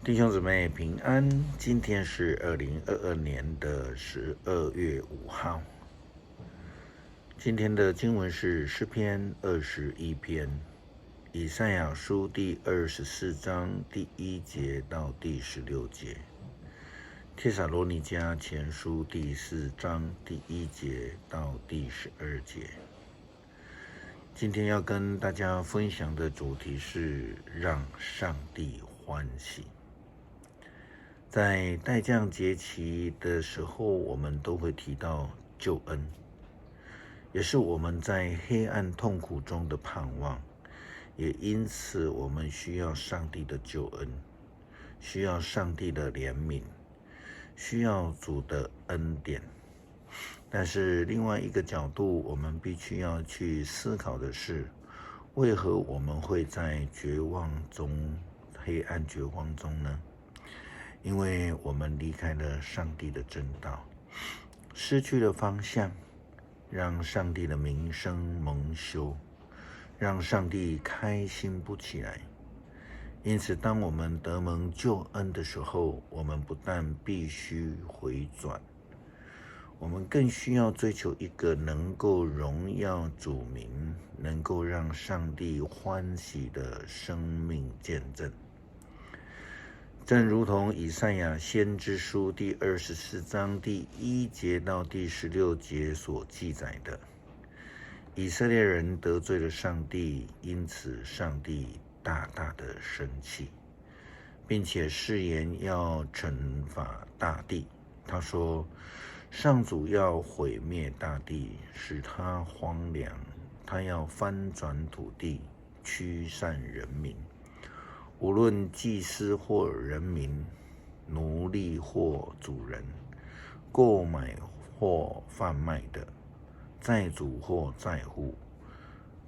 弟兄姊妹平安，今天是2022年的12月5号。今天的经文是诗篇21篇，以赛亚书第24章第1节到第16节，帖撒罗尼迦前书第4章第1节到第12节。今天要跟大家分享的主题是让上帝欢喜。在待降节期的时候，我们都会提到救恩，也是我们在黑暗痛苦中的盼望，也因此我们需要上帝的救恩，需要上帝的怜悯，需要主的恩典。但是另外一个角度，我们必须要去思考的是，为何我们会在绝望中、黑暗绝望中呢？因为我们离开了上帝的真道，失去了方向，让上帝的名声蒙羞，让上帝开心不起来。因此，当我们得蒙救恩的时候，我们不但必须回转，我们更需要追求一个能够荣耀主名、能够让上帝欢喜的生命见证。正如同以赛亚先知书第24章第1节到第16节所记载的，以色列人得罪了上帝，因此上帝大大的生气，并且誓言要惩罚大地。他说，上主要毁灭大地，使它荒凉，他要翻转土地，驱散人民。无论祭司或人民，奴隶或主人，购买或贩卖的，债主或债户，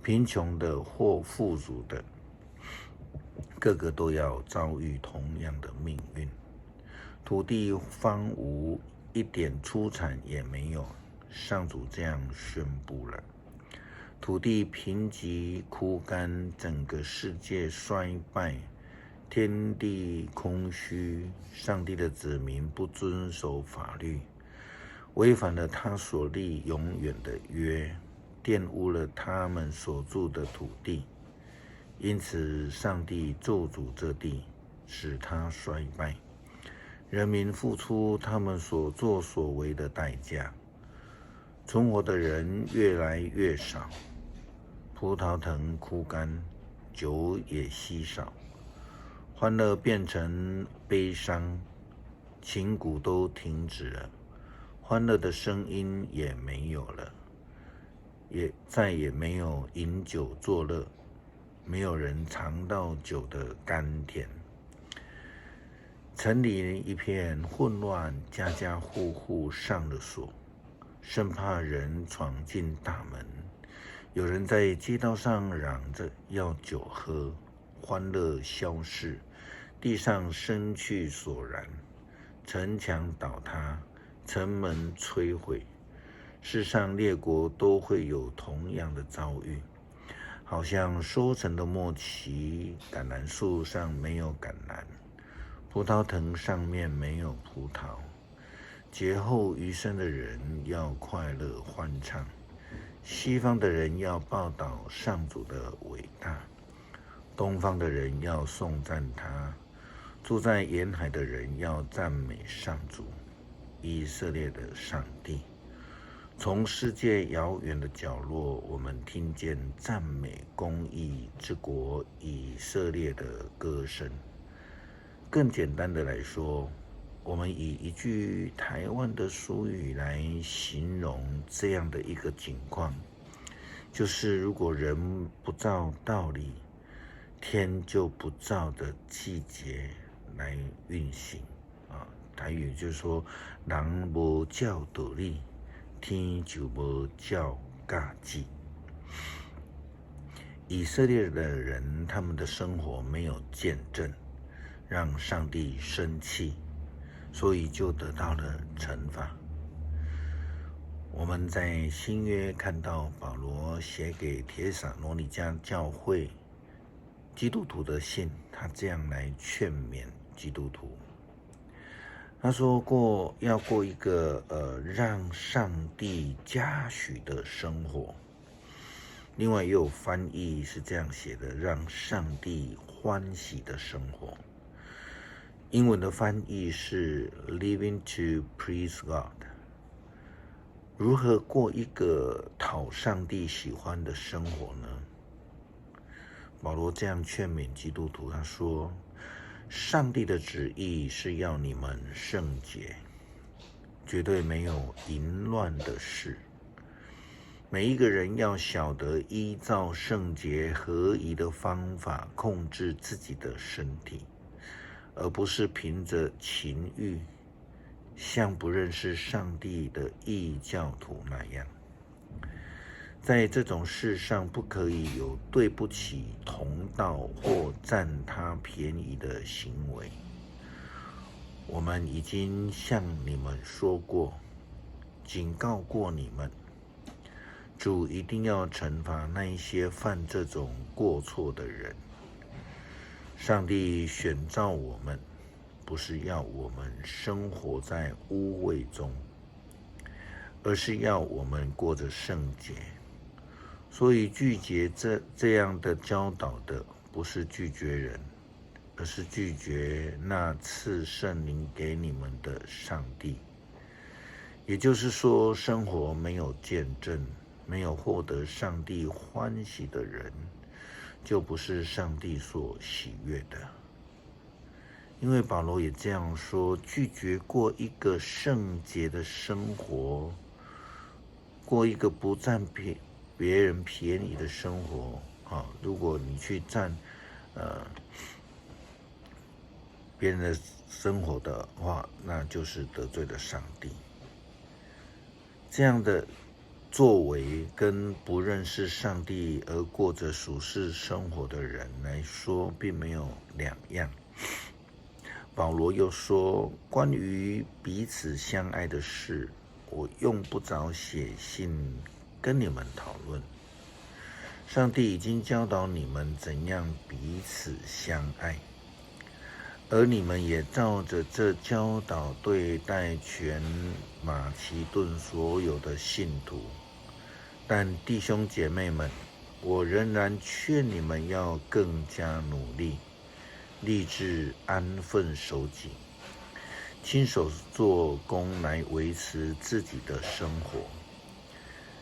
贫穷的或富足的，个个都要遭遇同样的命运。土地荒芜，一点出产也没有，上主这样宣布了。土地贫瘠枯干，整个世界衰败，天地空虚，上帝的子民不遵守法律，违反了他所立永远的约，玷污了他们所住的土地。因此，上帝咒诅这地，使它衰败，人民付出他们所作所为的代价，存活的人越来越少，葡萄藤枯干，酒也稀少，欢乐变成悲伤，琴鼓都停止了，欢乐的声音也没有了，也再也没有饮酒作乐，没有人尝到酒的甘甜。城里一片混乱，家家户户上了锁，生怕人闯进大门。有人在街道上嚷着要酒喝，欢乐消逝，地上生气索然，城墙倒塌，城门摧毁。世上列国都会有同样的遭遇，好像收成的末期，橄榄树上没有橄榄，葡萄藤上面没有葡萄。劫后余生的人要快乐欢唱，西方的人要报道上主的伟大，东方的人要颂赞他，住在沿海的人要赞美上主，以色列的上帝。从世界遥远的角落，我们听见赞美公义之国以色列的歌声。更简单的来说，我们以一句台湾的俗语来形容这样的一个情况，就是如果人不照道理，天就不照的季节来运行啊。台语就是说，人无照道理，天就无照假季。以色列的人，他们的生活没有见证，让上帝生气，所以就得到了惩罚。我们在新约看到保罗写给帖撒罗尼迦教会基督徒的信，他这样来劝勉基督徒。他说要过一个让上帝嘉许的生活。另外也有翻译是这样写的，让上帝欢喜的生活。英文的翻译是 living to please God。如何过一个讨上帝喜欢的生活呢？保罗这样劝勉基督徒，他说，上帝的旨意是要你们圣洁，绝对没有淫乱的事。每一个人要晓得依照圣洁合宜的方法控制自己的身体，而不是凭着情欲，像不认识上帝的异教徒那样。在这种事上，不可以有对不起同道或占他便宜的行为。我们已经向你们说过，警告过你们，主一定要惩罚那一些犯这种过错的人。上帝选召我们，不是要我们生活在污秽中，而是要我们过着圣洁。所以拒绝这样的教导的，不是拒绝人，而是拒绝那赐圣灵给你们的上帝。也就是说，生活没有见证，没有获得上帝欢喜的人，就不是上帝所喜悦的。因为保罗也这样说，拒绝过一个圣洁的生活，过一个不占别人便宜的生活。如果你去占别人的生活的话，那就是得罪了上帝。这样的作为跟不认识上帝而过着属世生活的人来说，并没有两样。保罗又说，关于彼此相爱的事，我用不着写信跟你们讨论。上帝已经教导你们怎样彼此相爱，而你们也照着这教导对待全马其顿所有的信徒。但弟兄姐妹们，我仍然劝你们要更加努力，立志安分守己，亲手做工来维持自己的生活，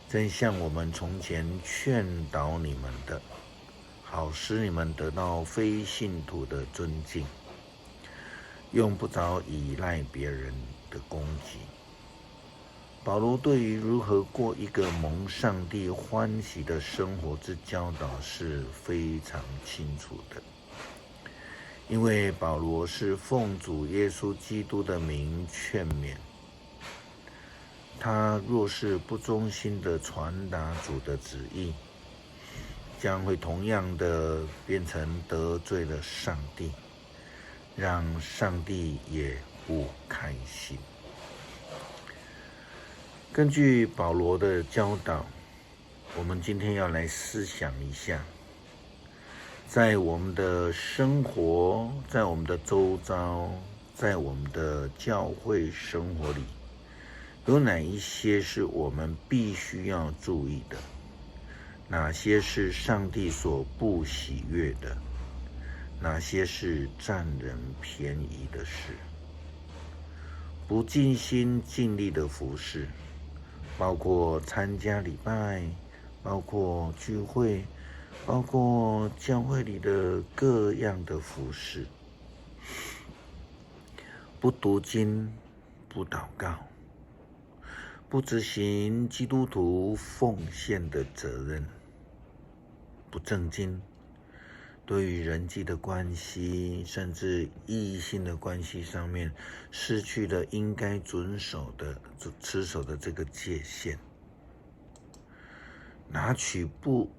正像我们从前劝导你们的，好使你们得到非信徒的尊敬，用不着依赖别人的供给。保罗对于如何过一个蒙上帝欢喜的生活之教导是非常清楚的，因为保罗是奉主耶稣基督的名劝勉，他若是不忠心的传达主的旨意，将会同样的变成得罪了上帝，让上帝也不开心。根据保罗的教导，我们今天要来思想一下，在我们的生活，在我们的周遭，在我们的教会生活里，有哪一些是我们必须要注意的？哪些是上帝所不喜悦的？哪些是占人便宜的事？不尽心尽力的服事，包括参加礼拜，包括聚会，包括教会里的各样的服事。不读经，不祷告，不执行基督徒奉献的责任，不正经，对于人际的关系，甚至异性的关系上面，失去了应该持守的这个界限，拿取不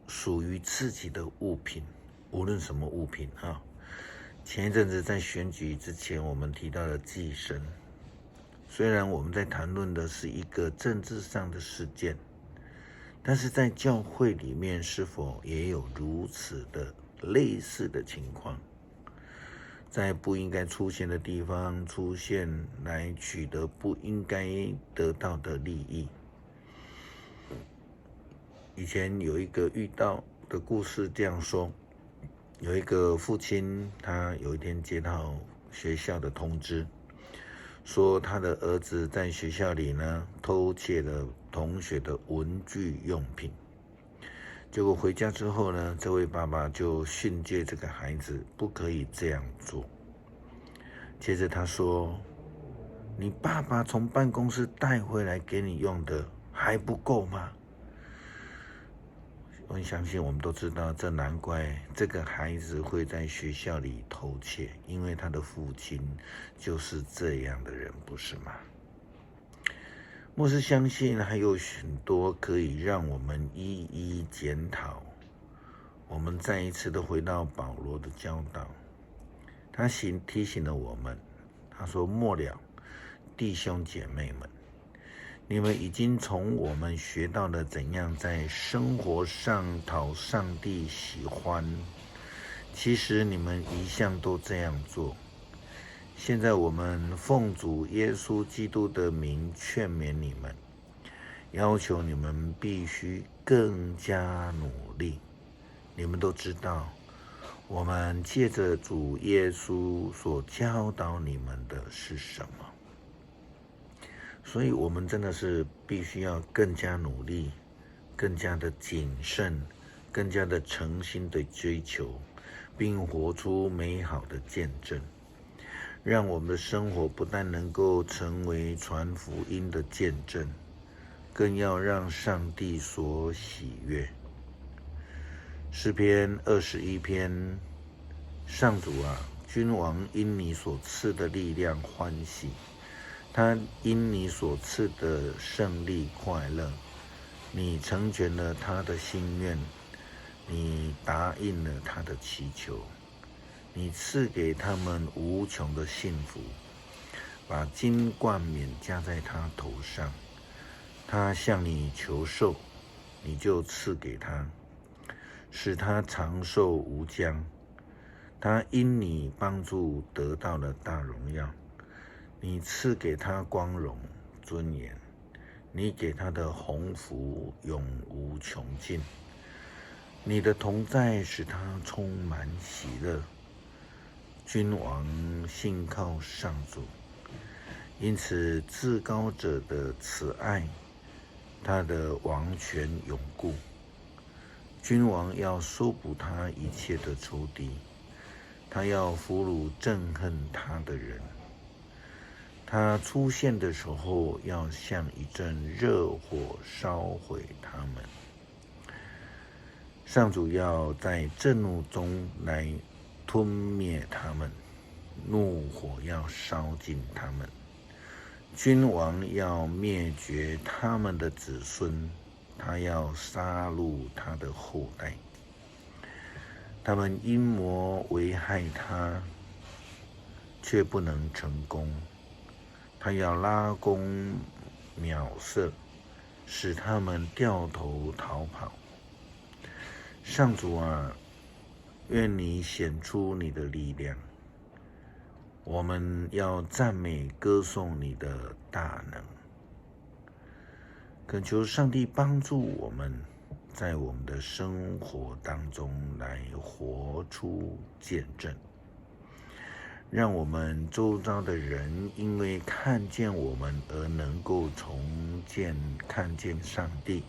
属于自己的物品，无论什么物品前一阵子在选举之前，我们提到了寄生。虽然我们在谈论的是一个政治上的事件，但是在教会里面是否也有如此的类似的情况？在不应该出现的地方出现，来取得不应该得到的利益。以前有一个遇到的故事这样说，有一个父亲，他有一天接到学校的通知，说他的儿子在学校里呢偷窃了同学的文具用品。结果回家之后呢，这位爸爸就训诫这个孩子不可以这样做。接着他说：“你爸爸从办公室带回来给你用的还不够吗？”我相信我们都知道，这难怪这个孩子会在学校里偷窃，因为他的父亲就是这样的人，不是吗？牧师相信还有许多可以让我们一一检讨。我们再一次的回到保罗的教导，他提醒了我们，他说：“末了，弟兄姐妹们，你们已经从我们学到了怎样在生活上讨上帝喜欢，其实你们一向都这样做。现在我们奉主耶稣基督的名劝勉你们，要求你们必须更加努力。你们都知道，我们借着主耶稣所教导你们的是什么。所以我们真的是必须要更加努力，更加的谨慎，更加的诚心的追求，并活出美好的见证，让我们的生活不但能够成为传福音的见证，更要让上帝所喜悦。诗篇21篇，上主啊，君王因你所赐的力量欢喜，他因你所赐的胜利快乐。你成全了他的心愿，你答应了他的祈求，你赐给他们无穷的幸福，把金冠冕加在他头上。他向你求寿，你就赐给他，使他长寿无疆。他因你帮助得到了大荣耀，你赐给他光荣尊严，你给他的鸿福永无穷尽。你的同在使他充满喜乐。君王信靠上主，因此至高者的慈爱，他的王权永固。君王要搜捕他一切的仇敌，他要俘虏憎恨他的人。他出现的时候，要像一阵热火烧毁他们。上主要在震怒中来吞灭他们，怒火要烧尽他们。君王要灭绝他们的子孙，他要杀戮他的后代。他们阴谋危害他，却不能成功。他要拉弓秒射，使他们掉头逃跑。上主啊，愿你显出你的力量，我们要赞美歌颂你的大能。恳求上帝帮助我们，在我们的生活当中来活出见证，让我们周遭的人因为看见我们而能够看见上帝，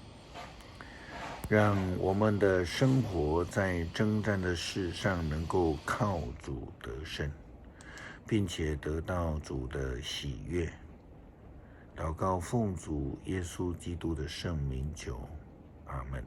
让我们的生活在征战的事上能够靠主得胜，并且得到主的喜悦。祷告奉主耶稣基督的圣名求，阿们。